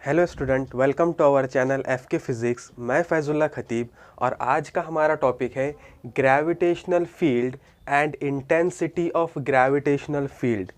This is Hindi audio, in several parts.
Hello student, welcome to our channel FK physics. मैं फैजुल्ला खतीब और आज का हमारा टॉपिक है gravitational field and intensity of gravitational field.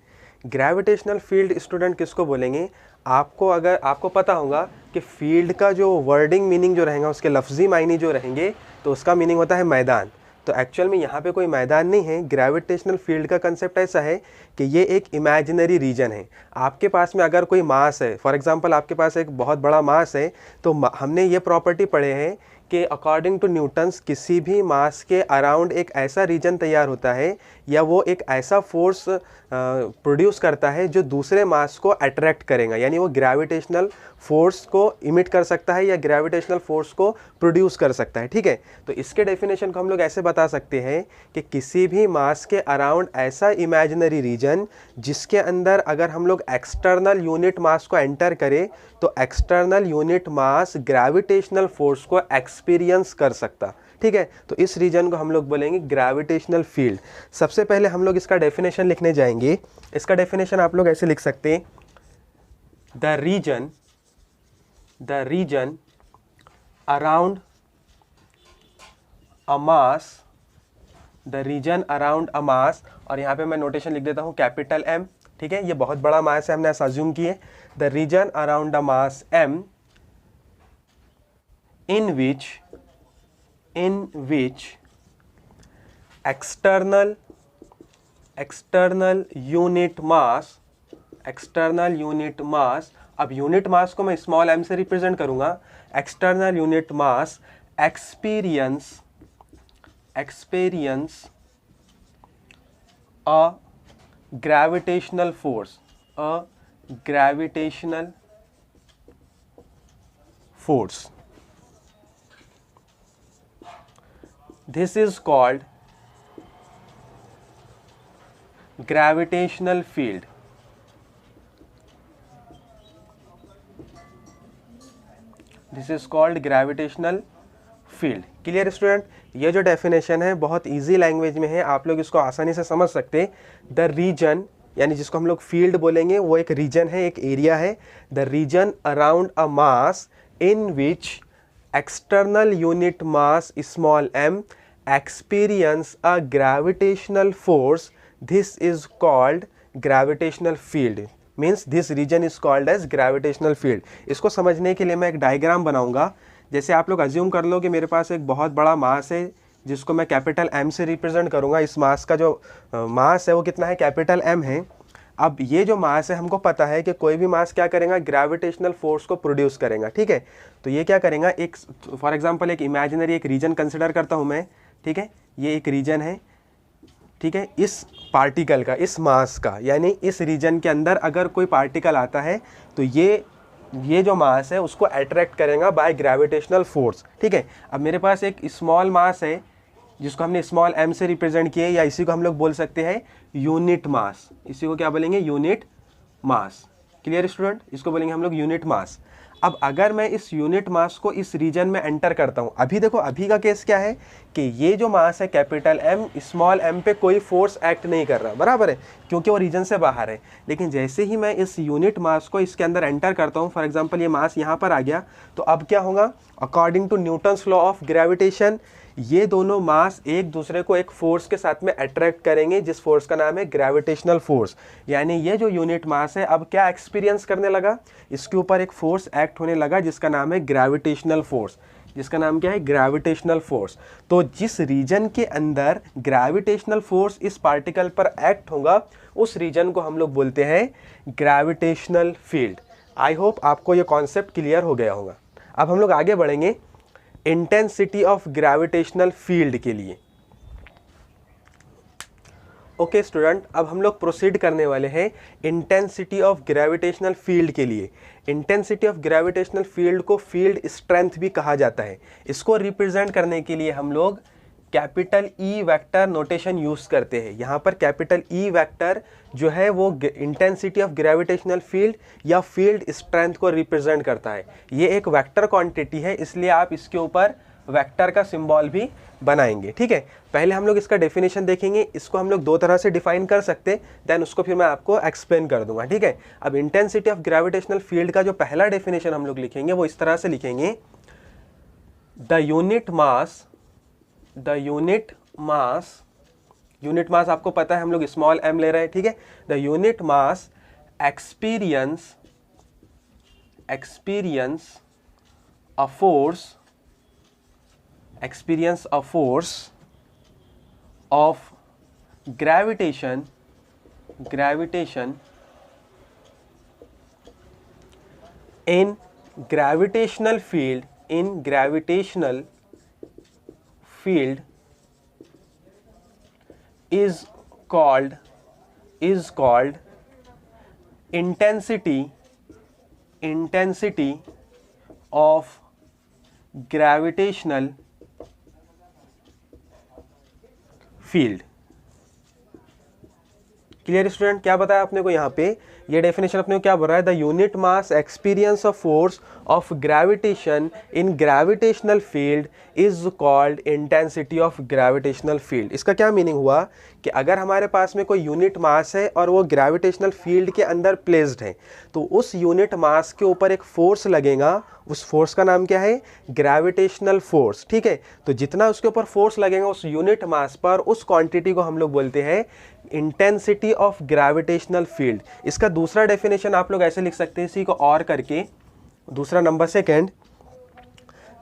Gravitational field student किसको बोलेंगे? अगर आपको पता होगा कि फील्ड का जो वर्डिंग मीनिंग जो रहेगा, उसके लफ्ज़ी मायने जो रहेंगे, तो उसका मीनिंग होता है मैदान। तो एक्चुअल में यहाँ पे कोई मैदान नहीं है। ग्रेविटेशनल फील्ड का कंसेप्ट ऐसा है कि ये एक इमेजिनरी रीजन है। आपके पास में अगर कोई मास है, फॉर एग्जांपल आपके पास एक बहुत बड़ा मास है, तो हमने ये प्रॉपर्टी पढ़े हैं कि अकॉर्डिंग टू न्यूटन्स किसी भी मास के अराउंड एक ऐसा रीजन तैयार होता है या वो एक ऐसा फोर्स प्रोड्यूस करता है जो दूसरे मास को अट्रैक्ट करेगा, यानी वो ग्रेविटेशनल फोर्स को इमिट कर सकता है या ग्रेविटेशनल फोर्स को प्रोड्यूस कर सकता है। ठीक है, तो इसके डेफिनेशन को हम लोग ऐसे बता सकते हैं कि किसी भी मास के अराउंड ऐसा इमेजिनरी रीजन जिसके अंदर अगर हम लोग एक्सटर्नल यूनिट मास को एंटर करें तो एक्सटर्नल यूनिट मास ग्रेविटेशनल फोर्स को एक्सपीरियंस कर सकता। ठीक है, तो इस रीजन को हम लोग बोलेंगे ग्रेविटेशनल फील्ड। सबसे पहले हम लोग इसका डेफिनेशन लिखने जाएंगे। इसका डेफिनेशन आप लोग ऐसे लिख सकते हैं, the region around a mass, the region around a mass, और यहाँ पे मैं नोटेशन लिख देता हूँ कैपिटल एम। ठीक है, ये बहुत बड़ा मास है, हमने ऐसा अज्यूम किए। The region around a mass M in which external unit mass, अब यूनिट मास को मैं स्मॉल m से रिप्रेजेंट करूंगा। External unit mass experience a gravitational force, this is called gravitational field. This is called gravitational field. Clear student? ये जो डेफिनेशन है बहुत इजी लैंग्वेज में है, आप लोग इसको आसानी से समझ सकते हैं। द रीजन, यानी जिसको हम लोग फील्ड बोलेंगे, वो एक रीजन है, एक एरिया है। The region around a mass in which external unit mass small m experience a gravitational force, this is called gravitational field. Means this region is called as gravitational field. इसको समझने के लिए मैं एक डायग्राम बनाऊंगा। जैसे आप लोग अज्यूम कर लो कि मेरे पास एक बहुत बड़ा मास है जिसको मैं कैपिटल एम से रिप्रेजेंट करूंगा। इस मास का जो मास है वो कितना है? कैपिटल एम है। अब ये जो मास है, हमको पता है कि कोई भी मास क्या करेगा? ग्रेविटेशनल फोर्स को प्रोड्यूस करेगा। ठीक है, तो ये क्या करेगा? एक फॉर एग्जांपल एक इमेजिनरी एक रीजन कंसिडर करता हूँ मैं। ठीक है, ये एक रीजन है। ठीक है, इस पार्टिकल का, इस मास का, यानी इस रीजन के अंदर अगर कोई पार्टिकल आता है तो ये जो मास है उसको अट्रैक्ट करेगा बाय ग्रेविटेशनल फोर्स। ठीक है, अब मेरे पास एक स्मॉल मास है जिसको हमने स्मॉल m से रिप्रेजेंट किए, या इसी को हम लोग बोल सकते हैं यूनिट मास। इसी को क्या बोलेंगे? Unit mass. Clear student? इसको बोलेंगे हम लोग यूनिट मास। अब अगर मैं इस यूनिट मास को इस रीजन में एंटर करता हूँ, अभी देखो अभी का केस क्या है कि ये जो मास है कैपिटल M, स्मॉल m पे कोई फोर्स एक्ट नहीं कर रहा, बराबर है, क्योंकि वो रीजन से बाहर है। लेकिन जैसे ही मैं इस यूनिट मास को इसके अंदर एंटर करता हूँ, फॉर एग्जांपल ये मास यहाँ पर आ गया, तो अब क्या होगा? According to Newton's law of gravitation ये दोनों मास एक दूसरे को एक फोर्स के साथ में अट्रैक्ट करेंगे, जिस फोर्स का नाम है ग्रेविटेशनल फोर्स। यानी ये जो यूनिट मास है अब क्या एक्सपीरियंस करने लगा? इसके ऊपर एक फोर्स एक्ट होने लगा जिसका नाम है ग्रेविटेशनल फोर्स। जिसका नाम क्या है? Gravitational force. तो जिस रीजन के अंदर ग्रेविटेशनल फोर्स इस पार्टिकल पर एक्ट होगा उस रीजन को हम लोग बोलते हैं ग्रेविटेशनल फील्ड। आई होप आपको ये कॉन्सेप्ट क्लियर हो गया होगा। अब हम लोग आगे बढ़ेंगे इंटेंसिटी ऑफ ग्रेविटेशनल फील्ड के लिए। ओके स्टूडेंट, अब हम लोग प्रोसीड करने वाले हैं इंटेंसिटी ऑफ ग्रेविटेशनल फील्ड के लिए। इंटेंसिटी ऑफ ग्रेविटेशनल फील्ड को फील्ड स्ट्रेंथ भी कहा जाता है। इसको रिप्रेजेंट करने के लिए हम लोग capital E vector notation use करते हैं। यहाँ पर कैपिटल ई वेक्टर जो है वो इंटेंसिटी ऑफ ग्रेविटेशनल फील्ड या फील्ड स्ट्रेंथ को रिप्रेजेंट करता है। ये एक वेक्टर क्वांटिटी है, इसलिए आप इसके ऊपर वेक्टर का सिंबल भी बनाएंगे। ठीक है, पहले हम लोग इसका डेफिनेशन देखेंगे, इसको हम लोग दो तरह से डिफाइन कर सकते, देन उसको फिर मैं आपको एक्सप्लेन कर दूंगा। ठीक है, अब इंटेंसिटी ऑफ ग्रेविटेशनल फील्ड का जो पहला डेफिनेशन हम लोग लिखेंगे वो इस तरह से लिखेंगे, द यूनिट मास आपको पता है हम लोग स्मॉल m ले रहे हैं। ठीक है, the unit mass experience a force of gravitation in gravitational field is called intensity of gravitational field। Clear student, क्या बताया आपने को यहाँ पे, ये डेफिनेशन अपने को क्या बोल रहा है, the unit mass experience of force of gravitation in gravitational field is called intensity of gravitational field. इसका क्या मीनिंग हुआ कि अगर हमारे पास में कोई यूनिट मास है और वो ग्रेविटेशनल फील्ड के अंदर प्लेस्ड है, तो उस यूनिट मास के ऊपर एक फोर्स लगेगा, उस फोर्स का नाम क्या है, ग्रेविटेशनल फोर्स। ठीक है, तो जितना उसके ऊपर फोर्स लगेगा उस यूनिट मास पर, उस क्वांटिटी को हम लोग बोलते हैं इंटेंसिटी ऑफ ग्रेविटेशनल फील्ड। इसका दूसरा डेफिनेशन आप लोग ऐसे लिख सकते हैं, इसी को और करके, दूसरा number second,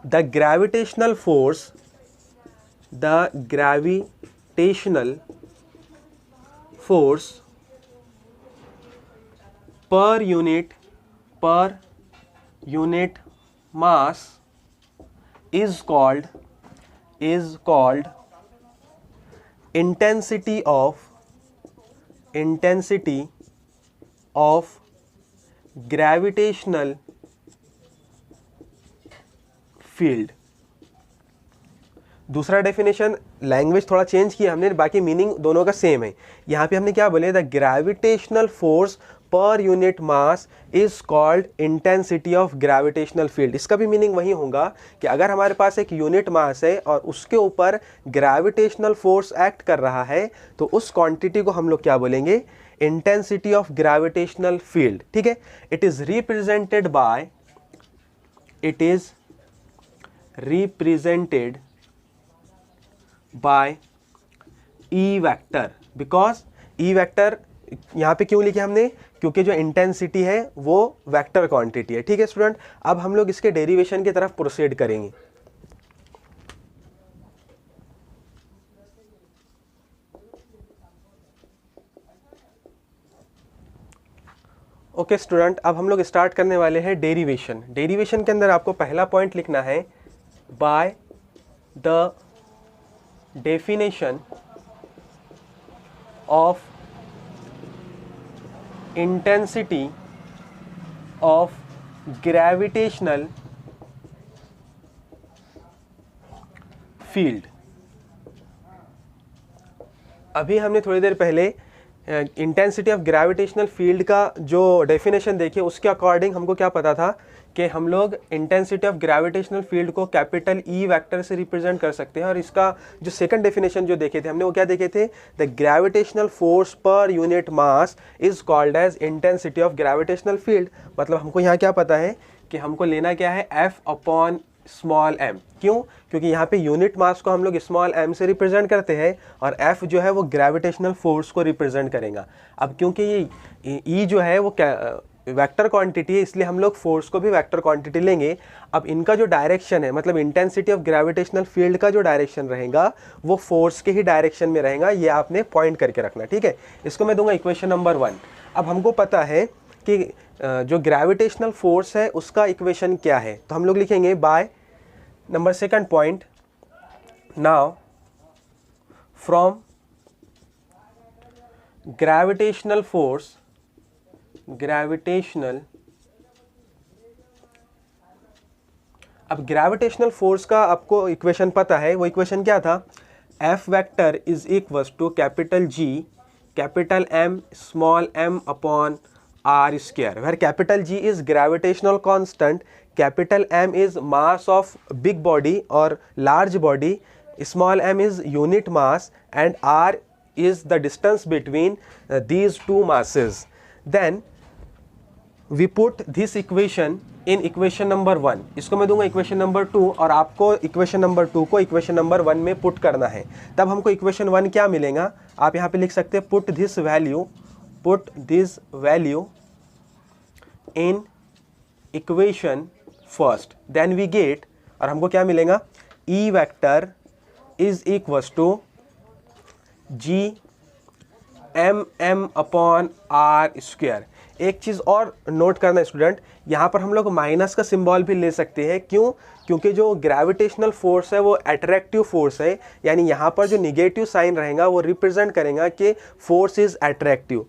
the gravitational force per unit mass is called intensity of gravitational field। दूसरा डेफिनेशन, लैंग्वेज थोड़ा चेंज किया हमने, बाकी मीनिंग दोनों का सेम है। यहाँ पे हमने क्या बोले, the gravitational force per unit mass is called intensity of gravitational field. इसका भी मीनिंग वही होगा कि अगर हमारे पास एक यूनिट मास है और उसके ऊपर ग्रेविटेशनल फोर्स एक्ट कर रहा है, तो उस क्वांटिटी को हम लोग क्या बोलेंगे, इंटेंसिटी ऑफ ग्रेविटेशनल फील्ड। ठीक है, it is represented by E vector, because E vector यहाँ पे क्यों लिखे हमने, क्योंकि जो इंटेंसिटी है वो वेक्टर क्वांटिटी है। ठीक है स्टूडेंट, अब हम लोग इसके डेरिवेशन की तरफ प्रोसीड करेंगे। ओके स्टूडेंट, अब हम लोग स्टार्ट करने वाले हैं डेरिवेशन। डेरिवेशन के अंदर आपको पहला पॉइंट लिखना है, by the definition of intensity of gravitational field। अभी हमने थोड़ी देर पहले इंटेंसिटी ऑफ ग्रेविटेशनल फील्ड का जो डेफिनेशन देखिए, उसके अकॉर्डिंग हमको क्या पता था कि हम लोग इंटेंसिटी ऑफ ग्रेविटेशनल फील्ड को कैपिटल ई वेक्टर से रिप्रेजेंट कर सकते हैं। और इसका जो सेकंड डेफिनेशन जो देखे थे हमने, वो क्या देखे थे, the gravitational force per unit mass is called as intensity of gravitational field. मतलब हमको यहाँ क्या पता है कि हमको लेना क्या है, एफ अपॉन स्मॉल एम। क्यों, क्योंकि यहाँ पे यूनिट मास को हम लोग स्मॉल एम से रिप्रेजेंट करते हैं और एफ जो है वो ग्रेविटेशनल फोर्स को रिप्रेजेंट करेगा। अब क्योंकि ये ई जो है वो वेक्टर क्वांटिटी है, इसलिए हम लोग फोर्स को भी वेक्टर क्वांटिटी लेंगे। अब इनका जो डायरेक्शन है, मतलब इंटेंसिटी ऑफ ग्रेविटेशनल फील्ड का जो डायरेक्शन रहेगा वो फोर्स के ही डायरेक्शन में रहेगा, ये आपने पॉइंट करके रखना। ठीक है, इसको मैं दूंगा इक्वेशन नंबर 1। अब हमको पता है कि जो ग्रेविटेशनल फोर्स है उसका इक्वेशन क्या है, तो हम लोग लिखेंगे by number second point, now from gravitational force, अब ग्रेविटेशनल फोर्स का आपको इक्वेशन पता है, वो इक्वेशन क्या था, F vector is equals to capital G capital M small m upon are square, where capital G is gravitational constant, capital M is mass of big body और large body, small m is unit mass and r is the distance between these two masses. Then we put this equation in equation number 1. इसको मैं दूंगा equation number 2 और आपको equation number 2 को equation number 1 में put करना है. तब हमको equation 1 क्या मिलेगा, आप यहाँ पे लिख सकते हैं put this value in equation first. Then we get, और हमको क्या मिलेगा, E vector is equals to G m upon are square. एक चीज़ और नोट करना स्टूडेंट, यहाँ पर हम लोग माइनस का सिंबल भी ले सकते हैं. क्यों? क्योंकि जो ग्रेविटेशनल फोर्स है वो अट्रैक्टिव फोर्स है, यानी यहाँ पर जो निगेटिव साइन रहेगा वो रिप्रेजेंट करेगा कि फोर्स इज अट्रैक्टिव.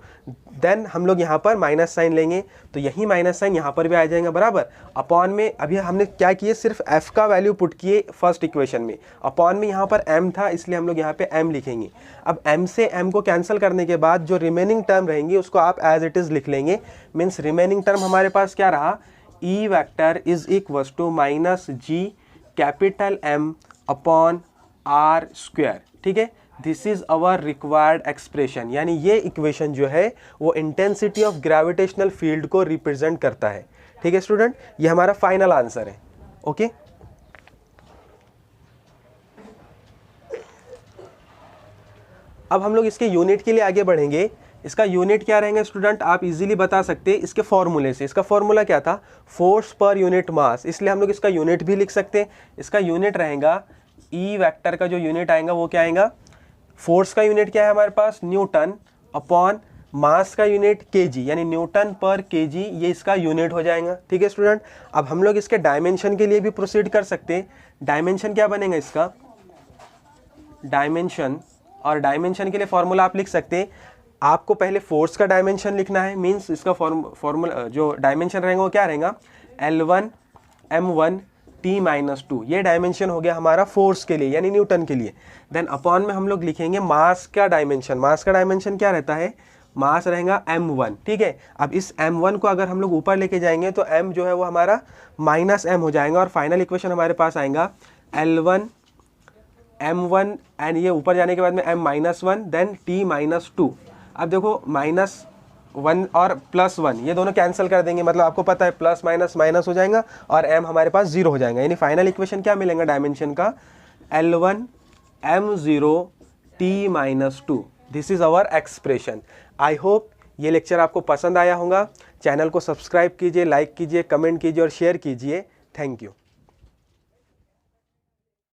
देन हम लोग यहाँ पर माइनस साइन लेंगे तो यही माइनस साइन यहाँ पर भी आ जाएगा बराबर. अपॉन में अभी हमने क्या किए, सिर्फ f का वैल्यू पुट किए फर्स्ट इक्वेशन में. अपॉन में यहाँ पर m था इसलिए हम लोग यहाँ पे m लिखेंगे. अब m से m को कैंसिल करने के बाद जो रिमेनिंग टर्म रहेंगी उसको आप एज इट इज़ लिख लेंगे. मीन्स रिमेनिंग टर्म हमारे पास क्या रहा, E vector is equals to minus G capital M upon are square. ठीक है, this is our required expression. यानी ये इक्वेशन जो है वो इंटेंसिटी ऑफ ग्रेविटेशनल फील्ड को रिप्रेजेंट करता है. ठीक है स्टूडेंट, ये हमारा फाइनल आंसर है. ओके अब हम लोग इसके यूनिट के लिए आगे बढ़ेंगे. इसका यूनिट क्या रहेंगे स्टूडेंट, आप इजीली बता सकते हैं इसके फॉर्मूले से. इसका फॉर्मूला क्या था, फोर्स पर यूनिट मास, इसलिए हम लोग इसका यूनिट भी लिख सकते हैं. इसका यूनिट रहेगा, ई वेक्टर का जो यूनिट आएगा वो क्या आएगा, फोर्स का यूनिट क्या है हमारे पास, न्यूटन, अपॉन मास का यूनिट केजी, यानी न्यूटन पर केजी, ये इसका यूनिट हो जाएगा. ठीक है स्टूडेंट, अब हम लोग इसके डायमेंशन के लिए भी प्रोसीड कर सकते हैं. डायमेंशन क्या बनेगा इसका, डायमेंशन, और डायमेंशन के लिए फॉर्मूला आप लिख सकते हैं. आपको पहले फोर्स का डायमेंशन लिखना है. मींस इसका फॉर्मूला जो डायमेंशन रहेगा वो क्या रहेगा, L1 M1 T-2. ये डायमेंशन हो गया हमारा फोर्स के लिए यानी न्यूटन के लिए. देन अपॉन में हम लोग लिखेंगे मास का डायमेंशन. मास का डायमेंशन क्या रहता है, मास रहेगा M1. ठीक है, अब इस M1 को अगर हम लोग ऊपर लेके जाएंगे तो M जो है वो हमारा माइनस M हो जाएगा और फाइनल इक्वेशन हमारे पास आएगा L1 M1 एंड ये ऊपर जाने के बाद में M-1 देन T-2. अब देखो -1 और +1 ये दोनों कैंसिल कर देंगे, मतलब आपको पता है प्लस माइनस माइनस हो जाएगा और m हमारे पास 0 हो जाएगा. यानी फाइनल इक्वेशन क्या मिलेगा डायमेंशन का, L1 M0 T-2. This is our expression. I hope ये लेक्चर आपको पसंद आया होगा. चैनल को सब्सक्राइब कीजिए, लाइक कीजिए, कमेंट कीजिए और शेयर कीजिए. Thank you.